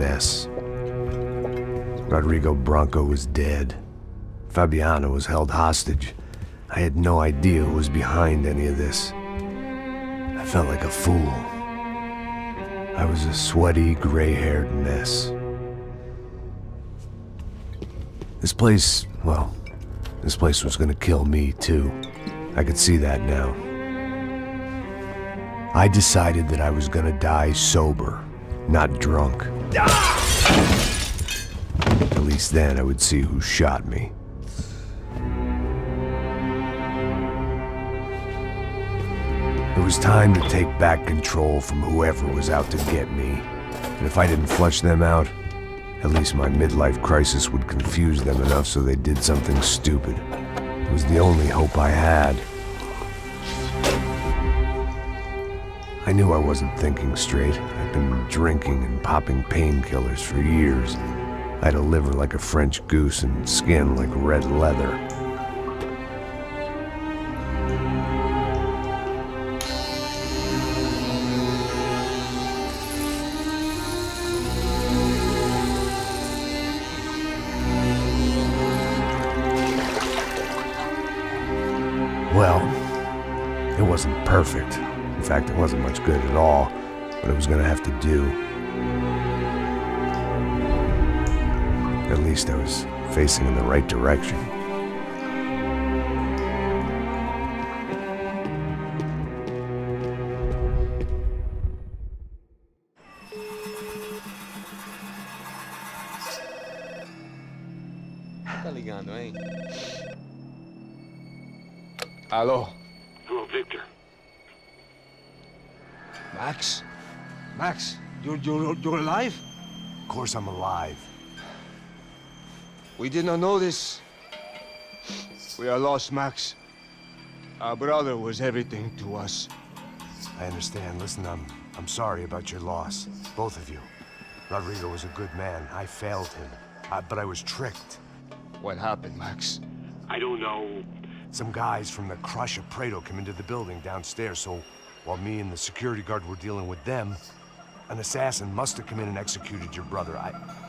mess. Rodrigo Branco was dead. Fabiana was held hostage. I had no idea who was behind any of this. I felt like a fool. I was a sweaty, gray-haired mess. This place was gonna kill me, too. I could see that now. I decided that I was gonna die sober, not drunk. At least then I would see who shot me. It was time to take back control from whoever was out to get me. And if I didn't flush them out, at least my midlife crisis would confuse them enough so they did something stupid. It was the only hope I had. I knew I wasn't thinking straight. I'd been drinking and popping painkillers for years. I had a liver like a French goose and skin like red leather. Well, it wasn't perfect. In fact, it wasn't much good at all, but it was gonna have to do. At least I was facing in the right direction. Tá ligando, hein? Alô? Hello, Victor. Max? Max, you're alive? Of course I'm alive. We did not know this. We are lost, Max. Our brother was everything to us. I understand. Listen, I'm sorry about your loss. Both of you. Rodrigo was a good man. I failed him. But I was tricked. What happened, Max? I don't know. Some guys from the Crush of Prado came into the building downstairs, so while me and the security guard were dealing with them, an assassin must have come in and executed your brother.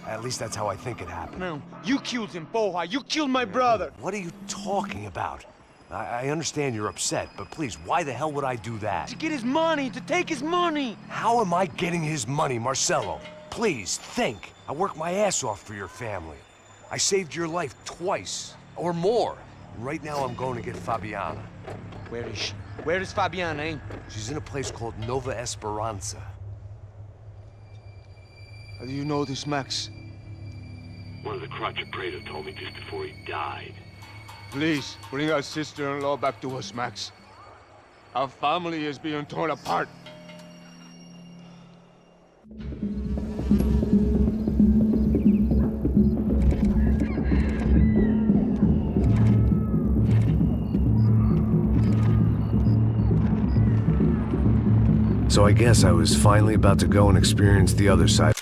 At least that's how I think it happened. No, you killed him, Porra. You killed my brother. What are you talking about? I understand you're upset, but please, why the hell would I do that? To get his money, to take his money. How am I getting his money, Marcelo? Please, think. I worked my ass off for your family. I saved your life twice, or more. And right now I'm going to get Fabiana. Where is she? Where is Fabiana, eh? She's in a place called Nova Esperanza. How do you know this, Max? One of the Crotch of Prado told me just before he died. Please, bring our sister-in-law back to us, Max. Our family is being torn apart. So I guess I was finally about to go and experience the other side.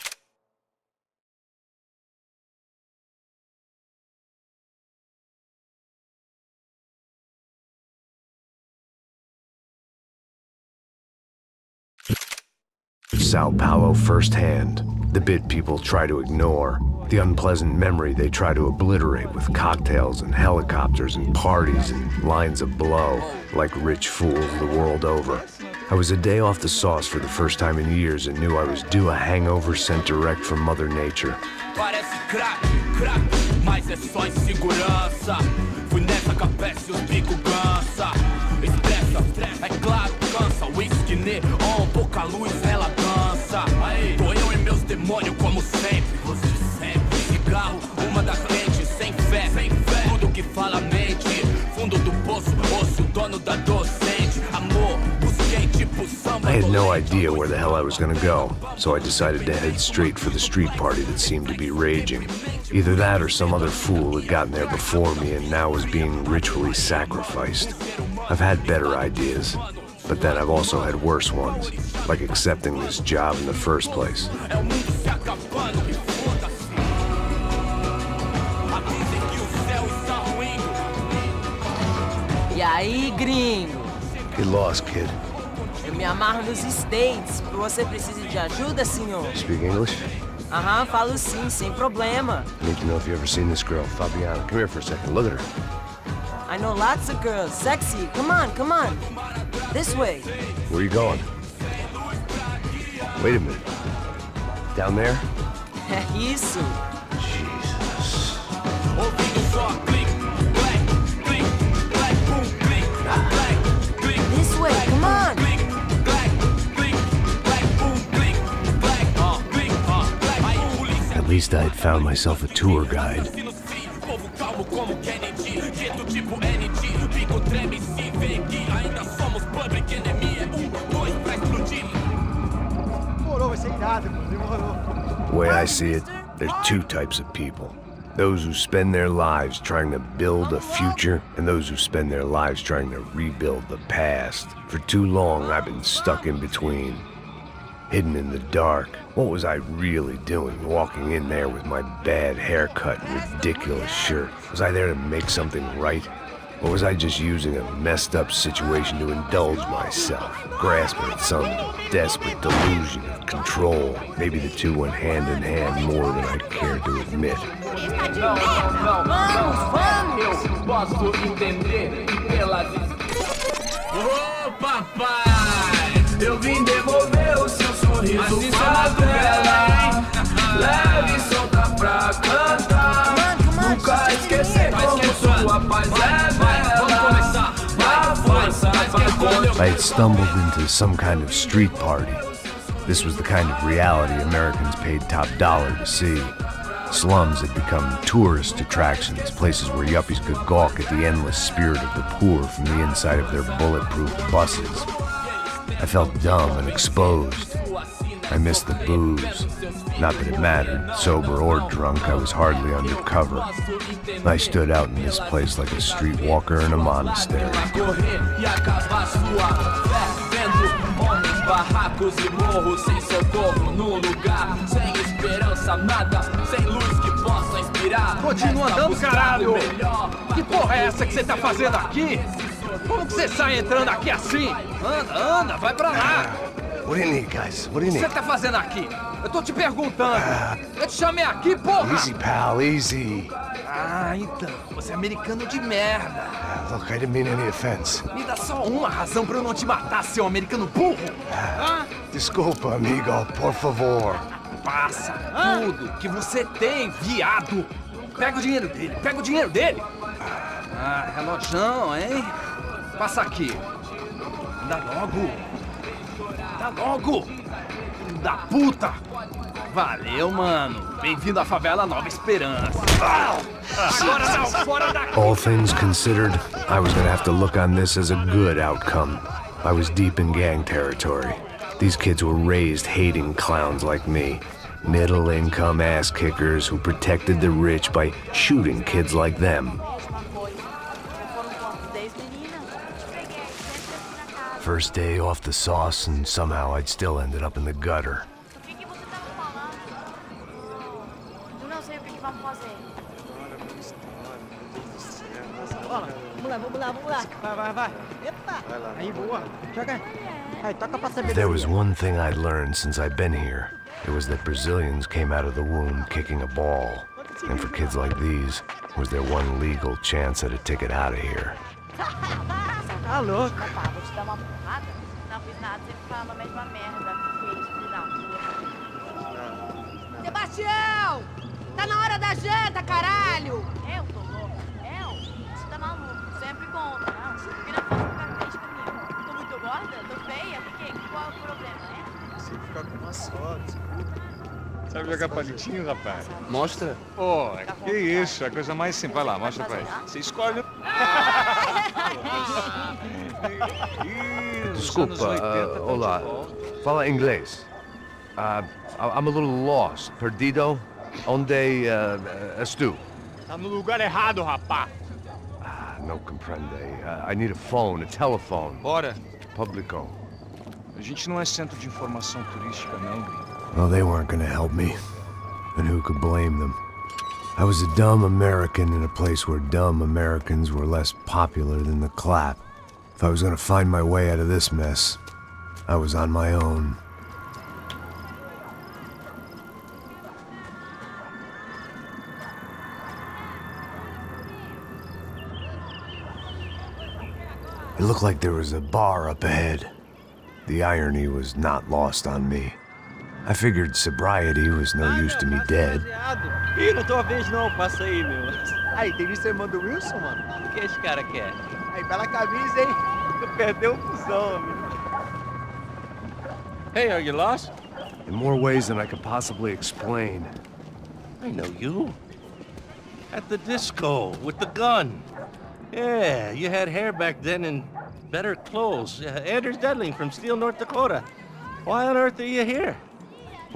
Sao Paulo firsthand. The bit people try to ignore. The unpleasant memory they try to obliterate with cocktails and helicopters and parties and lines of blow, like rich fools the world over. I was a day off the sauce for the first time in years and knew I was due a hangover sent direct from Mother Nature. Parece crack, crack, mas é só insegurança. Fui nessa capete, os bico cansa. Estressa, é claro, cansa. Whisky, neon, pouca luz, ela dança. Tô eu e meus demônios como sempre. Você sempre. Cigarro, uma da frente, sem fé. Tudo que fala mente. Fundo do poço, osso, dono da docente. Amor, busquei tipo samba. I had no idea where the hell I was gonna go, so I decided to head straight for the street party that seemed to be raging. Either that or some other fool had gotten there before me and now was being ritually sacrificed. I've had better ideas, but then I've also had worse ones, like accepting this job in the first place. E aí, gringo? Get lost, kid. Eu me amarro nos States. Você precisa de ajuda, senhor? Speak English? Aham, falo sim, sem problema. I need to know if you ever seen this girl, Fabiana. Come here for a second. Look at her. I know lots of girls. Sexy. Come on, come on. This way. Where are you going? Wait a minute. Down there? Isso. Jesus. Ouvindo só clique, clack, clique, clack, boom, clique, clack, clique, This way, come on. clique, clack, clique, clack, boom, clique, clack, clique, clack. Aí polícia. At least I had found myself a tour guide. Povo calmo como Kennedy, dito tipo ND, bico treme se vê que ainda somos public enemy, 2 pra explodir. Demorou, vai ser irado, mano. Demorou. The way I see it, there's two types of people. Those who spend their lives trying to build a future, and those who spend their lives trying to rebuild the past. For too long, I've been stuck in between. Hidden in the dark. What was I really doing walking in there with my bad haircut and ridiculous shirt? Was I there to make something right? Or was I just using a messed up situation to indulge myself, grasping at some desperate delusion of control? Maybe the two went hand in hand more than I'd care to admit. Não, eu posso entender pelas... Ô papai, eu vim devolver o seu sorriso favela. Leve e solta pra cantar. Nunca esquecer como sua paz é bela. A força I had stumbled into some kind of street party. This was the kind of reality Americans paid top dollar to see. Slums had become tourist attractions, places where yuppies could gawk at the endless spirit of the poor from the inside of their bulletproof buses. I felt dumb and exposed. I missed the booze. Not that it mattered, sober or drunk, I was hardly undercover. I stood out in this place like a streetwalker in a monastery. Barracos e morros sem socorro num lugar sem esperança, nada, sem luz que possa inspirar. Continua andando, caralho! Que porra é essa que você tá fazendo aqui? Como que você sai entrando aqui assim? Anda, vai pra lá! What do you need, guys? What do you O que need? você tá fazendo aqui? Eu tô te perguntando. Eu te chamei aqui, porra! Easy, pal, easy. Ah, então, você é americano de merda. Look, I didn't mean any offense. Me dá só uma razão pra eu não te matar, seu americano burro. Desculpa, amigo, por favor. Passa tudo que você tem, viado. Pega o dinheiro dele, Ah, relojão, hein? Passa aqui. Dá logo. Filho da puta. Valeu, mano. Bem-vindo à favela Nova Esperança. Agora não, fora daqui. All things considered, I was gonna have to look on this as a good outcome. I was deep in gang territory. These kids were raised hating clowns like me. Middle-income ass-kickers who protected the rich by shooting kids like them. First day off the sauce, and somehow I'd still ended up in the gutter. O que você tava falando? Eu não sei o que vamos fazer. Vamos lá. Vai. Epa. Aí, boa. Joga. Aí, toca pra saber. If there was one thing I'd learned since I'd been here, it was that Brazilians came out of the womb kicking a ball. And for kids like these, was their one legal chance at a ticket out of here. Tá louco. Opa, vou te dar uma porrada? Não fiz nada, sempre falando a mesma merda. Que isso, não. Sebastião! Tá na hora da janta, caralho! Eu tô louco? Você tá maluco? Sempre conta. Não, porque não pode ficar triste comigo. Tô muito gorda? Tô feia? Por quê? Qual é o problema, né? Você fica com uma só, desculpa. Sabe jogar palitinho, rapaz? Mostra. Pô, que isso, a coisa mais simples. Vai lá, mostra pra ele. Você escolhe. Desculpa, olá. Fala inglês. I'm a little lost. Perdido? Onde estou? Tá no lugar errado, rapá. No comprende. I need a phone, a telephone. Bora. Publico. A gente não é centro de informação turística, não, gringo. Well, they weren't gonna help me. And who could blame them? I was a dumb American in a place where dumb Americans were less popular than the clap. If I was gonna find my way out of this mess, I was on my own. It looked like there was a bar up ahead. The irony was not lost on me. I figured sobriety was no use to me dead. Ih, não tô a vez não, passa aí, meu. Aí, tem visto a irmã do Wilson, mano? O que esse cara quer? Aí, bela camisa, hein? Tu perdeu o cuzão, amigo. Hey, are you lost? In more ways than I could possibly explain. I know you. At the disco, with the gun. Yeah, you had hair back then and better clothes. Anders Dedling from Steele, North Dakota. Why on earth are you here?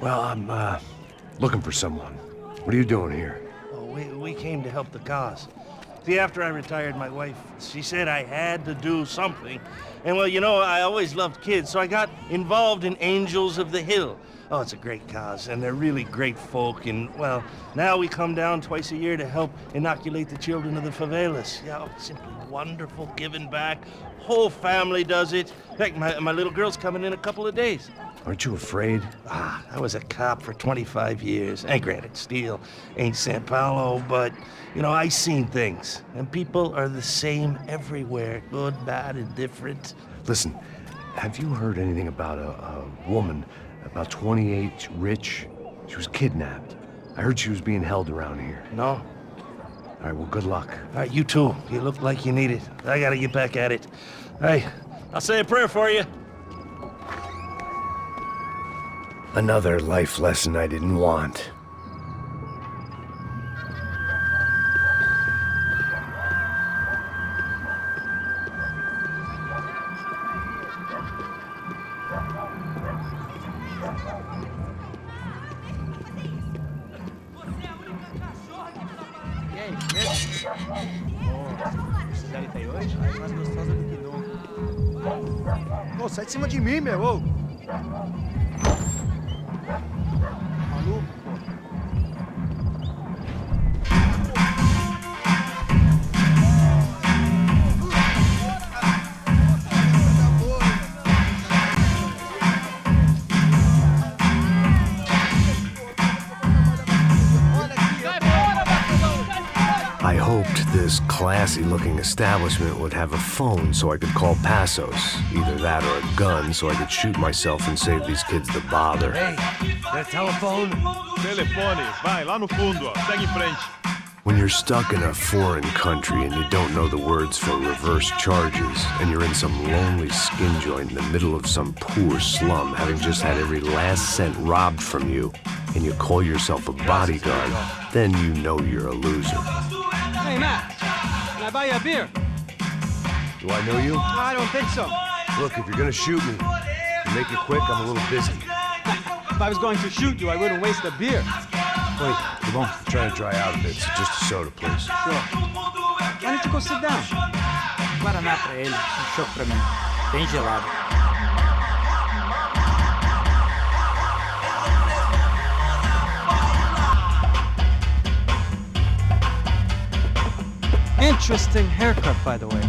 Well, I'm, looking for someone. What are you doing here? Oh, we came to help the cause. See, after I retired, my wife, she said I had to do something. And well, you know, I always loved kids, so I got involved in Angels of the Hill. Oh, it's a great cause, and they're really great folk, and, well, now we come down twice a year to help inoculate the children of the favelas. Yeah, oh, simply wonderful, giving back. Whole family does it. In fact, my little girl's coming in a couple of days. Aren't you afraid? I was a cop for 25 years. And granted, Steele ain't San Paulo, but, you know, I seen things. And people are the same everywhere, good, bad, and different. Listen, have you heard anything about a woman, about 28, rich? She was kidnapped. I heard she was being held around here. No? All right, well, good luck. All right, you too. You look like you need it. I gotta get back at it. Hey, I'll say a prayer for you. Another life lesson I didn't want. E aí, beleza? Esses aí tá aí hoje? Ai, mais gostosa do que nunca. Ô, sai de cima de mim, meu, ô! Maluco, pô. I hoped this classy-looking establishment would have a phone so I could call Passos. Either that or a gun so I could shoot myself and save these kids the bother. Hey, that telephone? Telefone, vai, lá no fundo, ó. Segue em frente. When you're stuck in a foreign country and you don't know the words for reverse charges, and you're in some lonely skin joint in the middle of some poor slum, having just had every last cent robbed from you, and you call yourself a bodyguard, then you know you're a loser. Hey, Matt, can I buy you a beer? Do I know you? I don't think so. Look, if you're gonna shoot me, make it quick, I'm a little busy. If I was going to shoot you, I wouldn't waste a beer. Wait, come on. I'm trying to dry out a bit, so just a soda, please. Sure. Why don't you go sit down? Guaraná pra ele, choco pra mim. Bem gelado. Interesting haircut, by the way.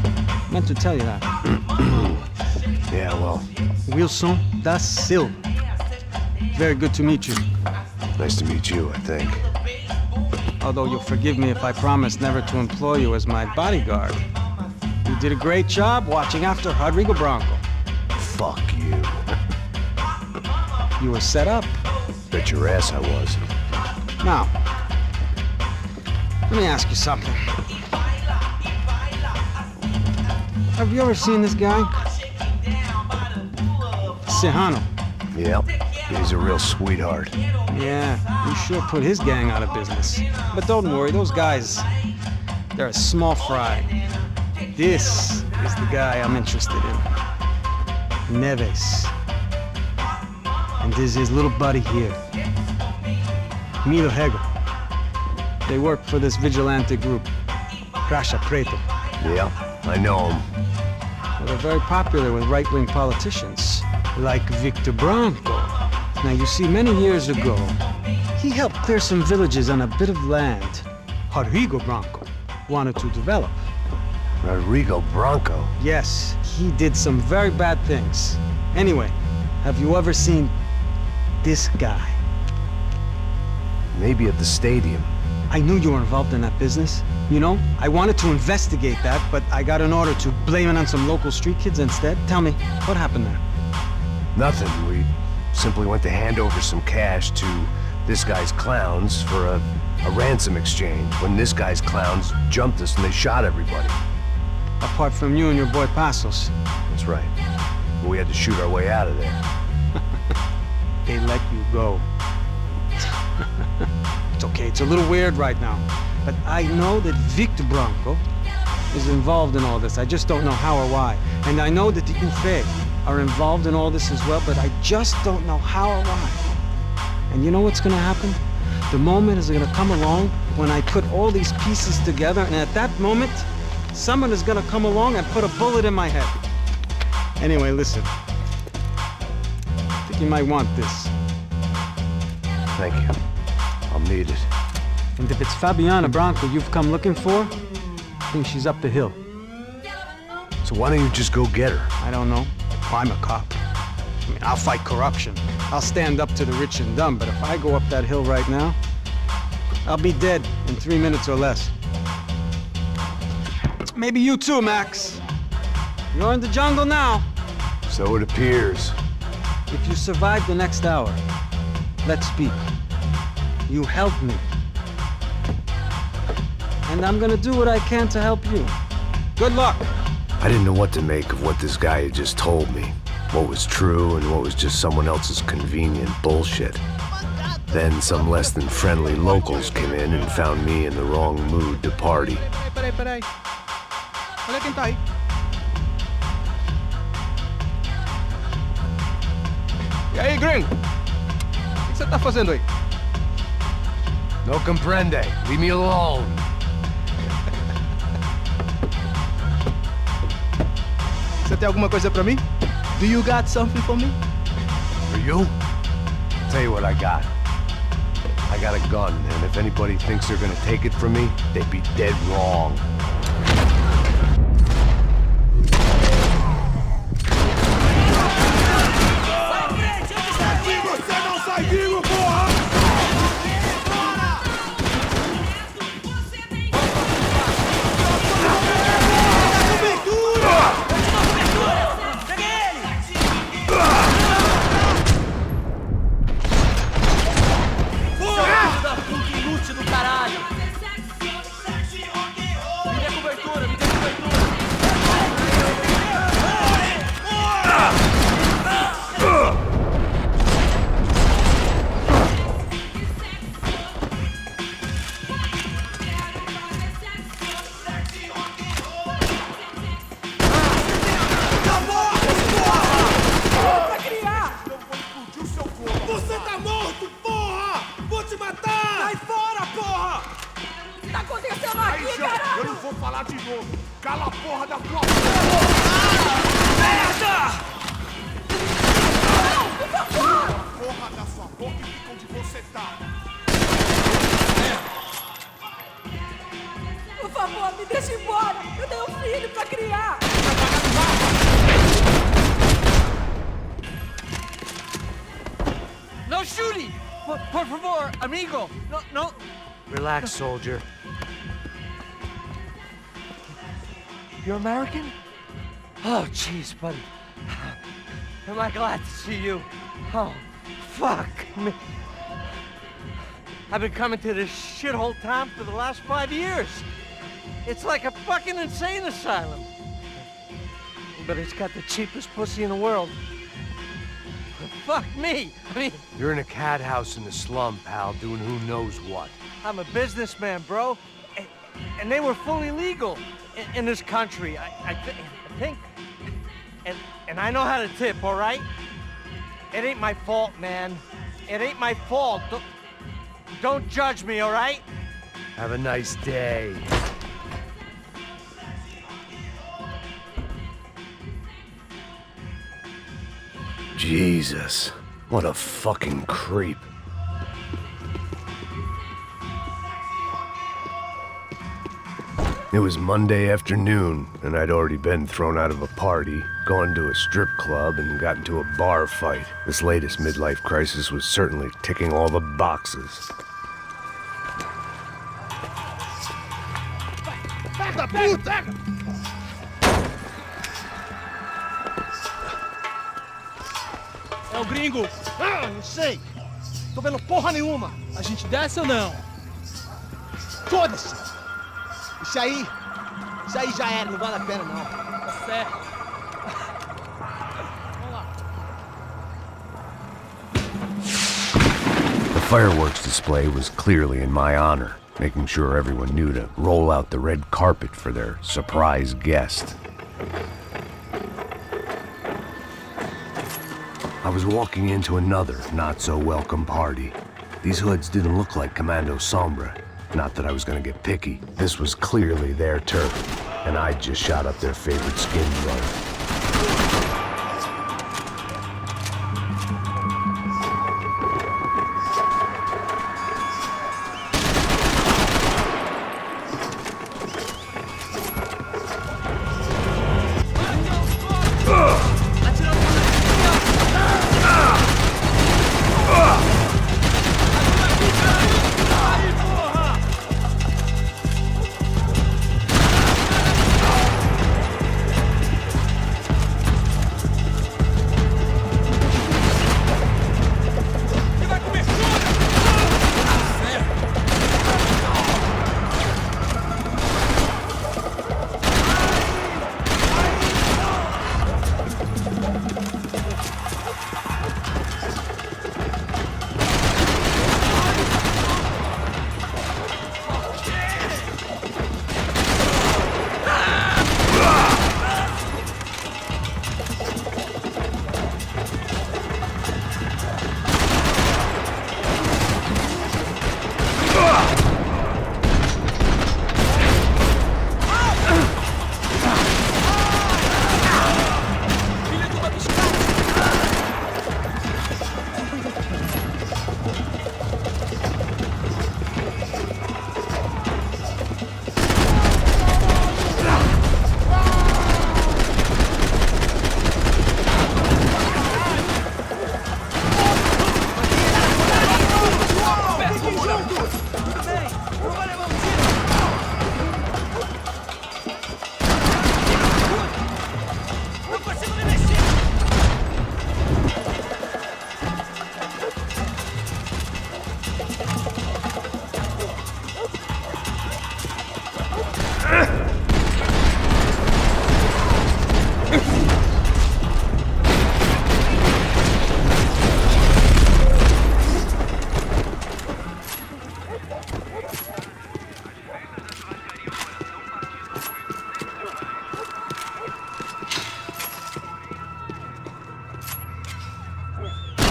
Meant to tell you that. Yeah, well, Wilson da Silva. Very good to meet you. nice to meet you, I think. Although you'll forgive me if I promise never to employ you as my bodyguard. You did a great job watching after Rodrigo Branco. Fuck you. You were set up. Bet your ass I was. Now, let me ask you something. Have you ever seen this guy? Serrano. Yep, he's a real sweetheart. Yeah, he sure put his gang out of business. But don't worry, those guys, they're a small fry. This is the guy I'm interested in. Neves. And this is his little buddy here. Milo Hegel. They work for this vigilante group, Crasha Preto. Yeah, I know him. Well, they're very popular with right-wing politicians, like Victor Branco. Now, you see, many years ago, he helped clear some villages on a bit of land Rodrigo Branco wanted to develop. Rodrigo Branco? Yes, he did some very bad things. Anyway, have you ever seen this guy? Maybe at the stadium. I knew you were involved in that business. You know, I wanted to investigate that, but I got an order to blame it on some local street kids instead. Tell me, what happened there? Nothing. We simply went to hand over some cash to this guy's clowns for a ransom exchange when this guy's clowns jumped us and they shot everybody. Apart from you and your boy Passos. That's right. But we had to shoot our way out of there. They let you go. It's okay, it's a little weird right now. But I know that Victor Branco is involved in all this. I just don't know how or why. And I know that the Ufe are involved in all this as well, but I just don't know how or why. And you know what's gonna happen? The moment is gonna come along when I put all these pieces together, and at that moment, someone is gonna come along and put a bullet in my head. Anyway, listen. I think you might want this. Thank you. I'll need it. And if it's Fabiana Branco you've come looking for, I think she's up the hill. So why don't you just go get her? I don't know. I'm a cop. I mean, I'll fight corruption. I'll stand up to the rich and dumb, but if I go up that hill right now, I'll be dead in 3 minutes or less. Maybe you too, Max. You're in the jungle now. So it appears. If you survive the next hour, let's speak. You helped me. And I'm gonna do what I can to help you. Good luck. I didn't know what to make of what this guy had just told me. What was true and what was just someone else's convenient bullshit. Then some less than friendly locals came in and found me in the wrong mood to party. Peraí. Olha quem tá aí. E aí, gringo? O que você tá fazendo aí? No comprende. Leave me alone. Você tem alguma coisa pra mim? Do you got something for me? For you? Tell you what I got. I got a gun, and if anybody thinks they're gonna take it from me, they'd be dead wrong. Por favor, me deixa embora. Eu tenho um filho pra criar. No shooting! Por favor, amigo! No. Relax, soldier. You're American? Oh, jeez, buddy. Am I glad to see you? Oh, fuck me. I've been coming to this shithole town for the last 5 years. It's like a fucking insane asylum. But it's got the cheapest pussy in the world. Fuck me. I mean... You're in a cat house in the slum, pal, doing who knows what. I'm a businessman, bro. And they were fully legal in this country. I think... And I know how to tip, all right? It ain't my fault, man. It ain't my fault. Don't judge me, all right? Have a nice day. Jesus, what a fucking creep. It was Monday afternoon, and I'd already been thrown out of a party, gone to a strip club, and got into a bar fight. This latest midlife crisis was certainly ticking all the boxes. puta! É o gringo! Ah, não sei! Tô vendo porra nenhuma! A gente desce ou não? Foda-se! Isso aí já era, não vale a pena não. Tá certo. The fireworks display was clearly in my honor, making sure everyone knew to roll out the red carpet for their surprise guest. I was walking into another not-so-welcome party. These hoods didn't look like Commando Sombra. Not that I was gonna get picky. This was clearly their turf, and I just shot up their favorite skin runner.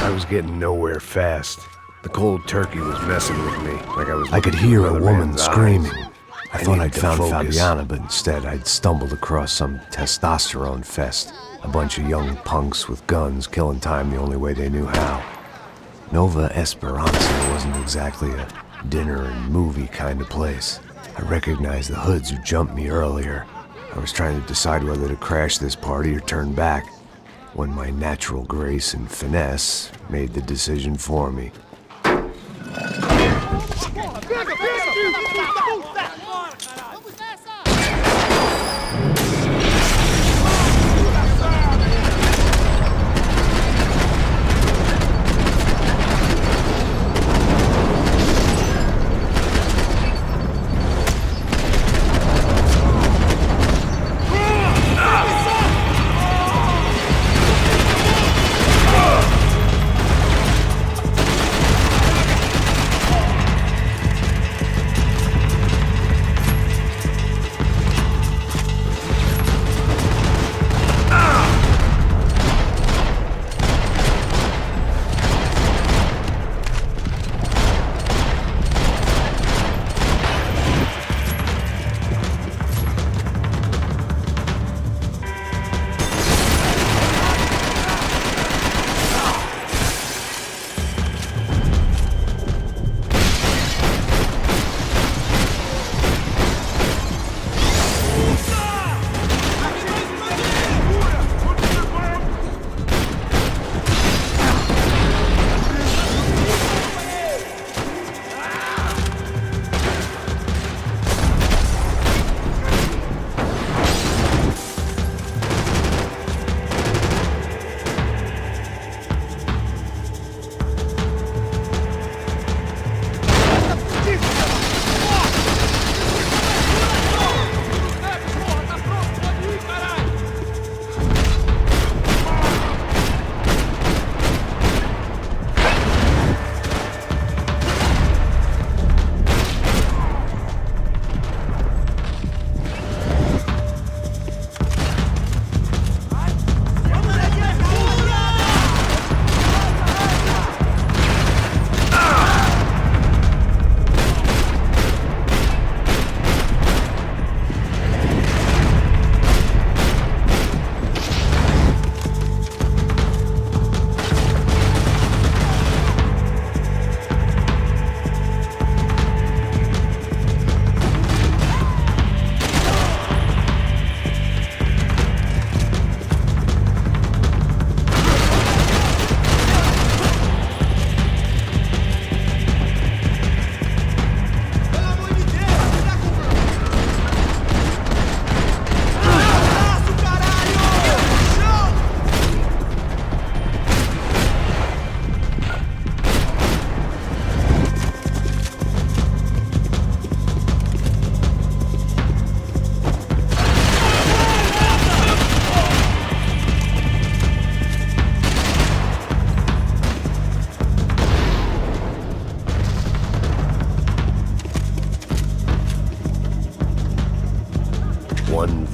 I was getting nowhere fast. The cold turkey was messing with me, like I could hear a woman screaming. I thought I'd found Fabiana, but instead I'd stumbled across some testosterone fest. A bunch of young punks with guns killing time the only way they knew how. Nova Esperanza wasn't exactly a dinner and movie kind of place. I recognized the hoods who jumped me earlier. I was trying to decide whether to crash this party or turn back, when my natural grace and finesse made the decision for me.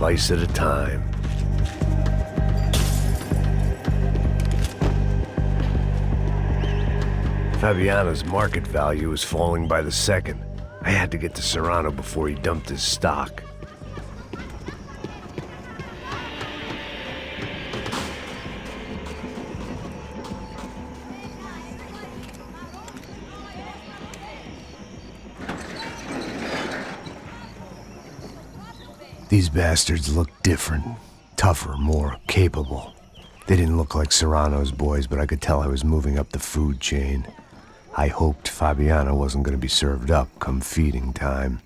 slice at a time. Fabiana's market value was falling by the second. I had to get to Serrano before he dumped his stock. These bastards looked different, tougher, more capable. They didn't look like Serrano's boys, but I could tell I was moving up the food chain. I hoped Fabiana wasn't going to be served up come feeding time.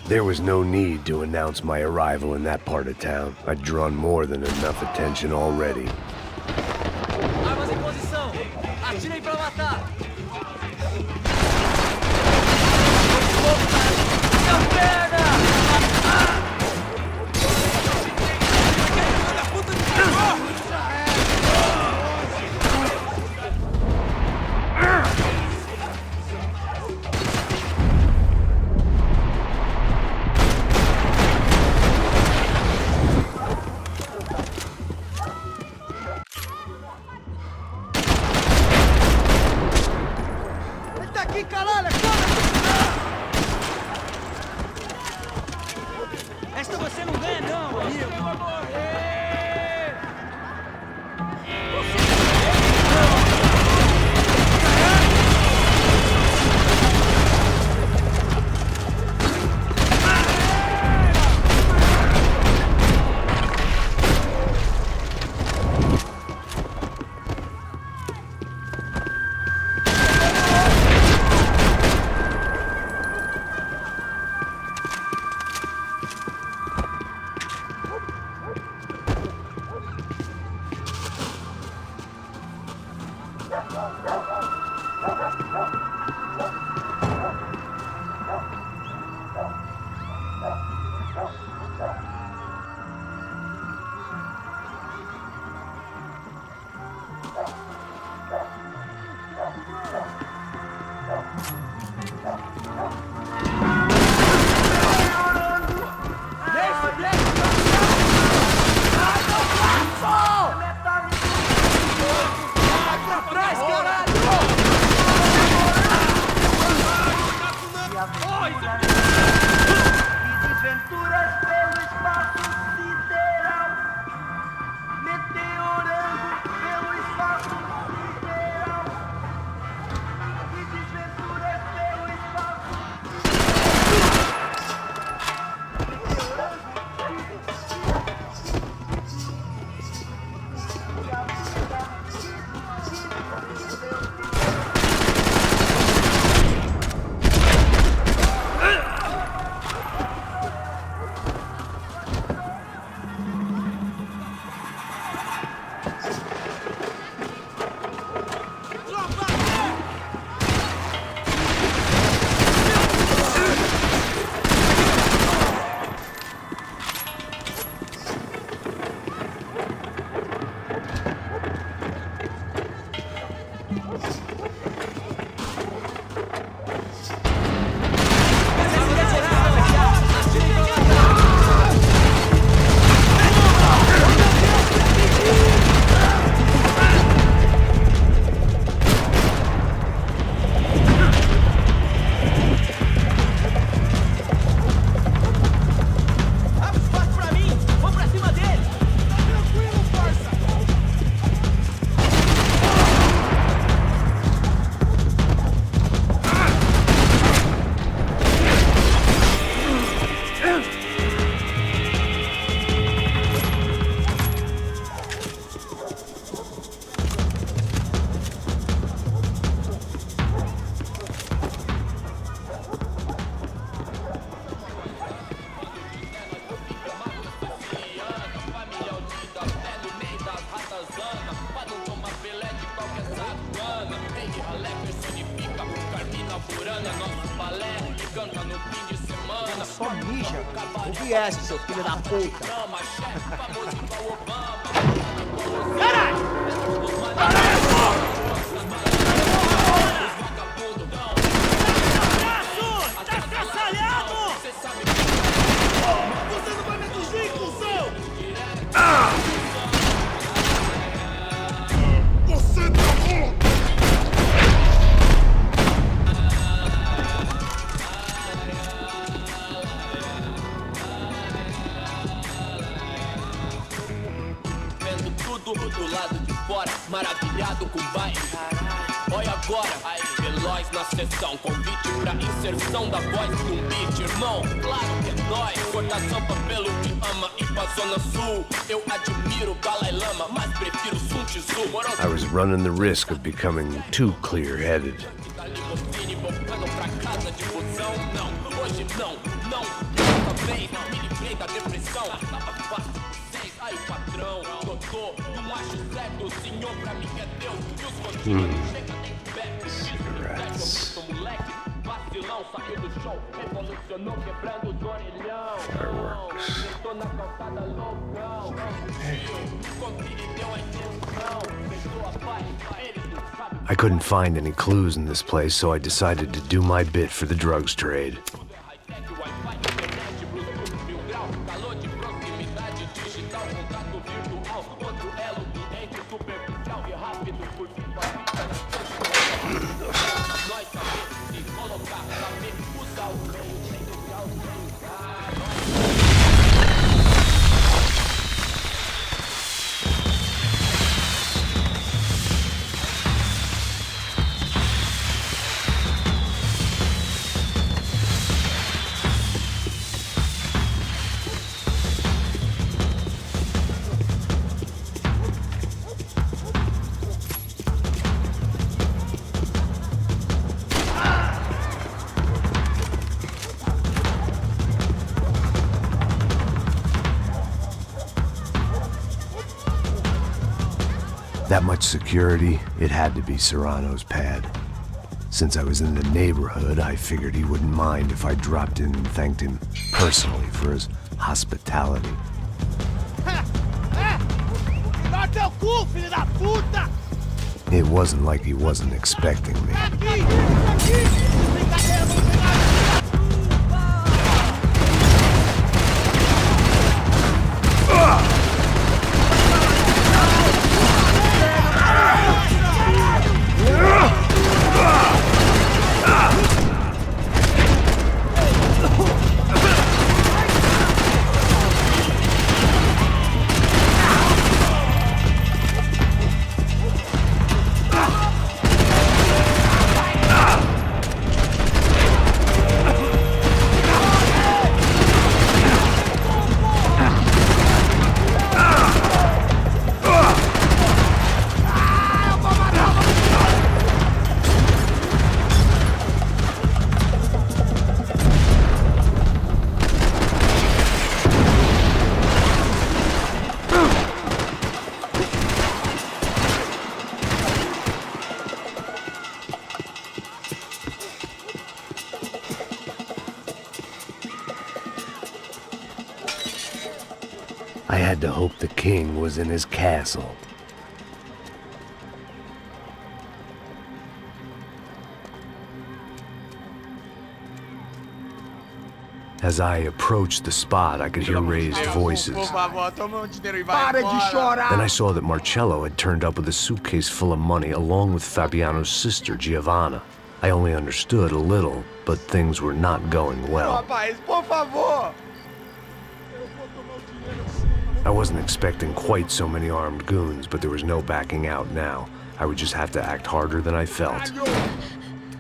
There was no need to announce my arrival in that part of town. I'd drawn more than enough attention already. Armas em posição! Atirem pra matar! Esta você não ganha não, amigo. Só mija. O Guia, seu filho da puta. Do lado de fora, maravilhado com o baile. Olha agora, veloz na sessão. Convite pra inserção da voz num beat, irmão. Claro que é nóis, corta sampa pelo que ama e pra zona sul. Eu admiro o Dalai Lama, mas prefiro Sun Tzu. I was running the risk of becoming too clear-headed. Hoje não, dessa vez me livrei da depressão. Aí patrão, doutor, não acho certo, o senhor pra mim é Deus. E os continuam, chega nem perto. Sou moleque, vacilão, saiu do show, revolucionou, quebrando os orelhão. Tô na calçada loucão, deu a intenção, pessoa pai, ele não sabe. I couldn't find any clues in this place, so I decided to do my bit for the drugs trade. That much security, it had to be Serrano's pad. Since I was in the neighborhood, I figured he wouldn't mind if I dropped in and thanked him personally for his hospitality. It wasn't like he wasn't expecting me. I had to hope the king was in his castle. As I approached the spot, I could hear raised voices. Then I saw that Marcello had turned up with a suitcase full of money along with Fabiano's sister, Giovanna. I only understood a little, but things were not going well. I wasn't expecting quite so many armed goons, but there was no backing out now. I would just have to act harder than I felt.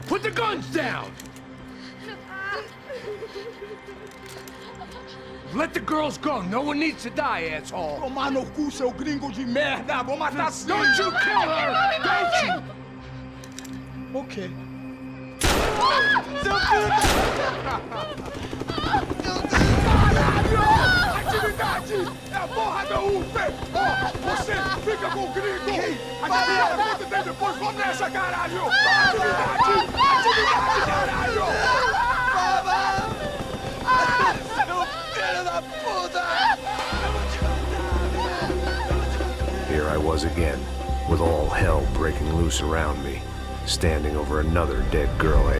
Put the guns down! Let the girls go. No one needs to die, asshole. Tomar no cu, seu gringo de merda. Vou matar sim. Don't you kill her! Don't you? Okay. Caralho! Atividade! É a porra da UP! Ó, você fica com o gringo! A galera conta até depois, vamos nessa, caralho! Atividade! Atividade, caralho! Seu filho da puta! Here I was again, with all hell breaking loose around me, standing over another dead girl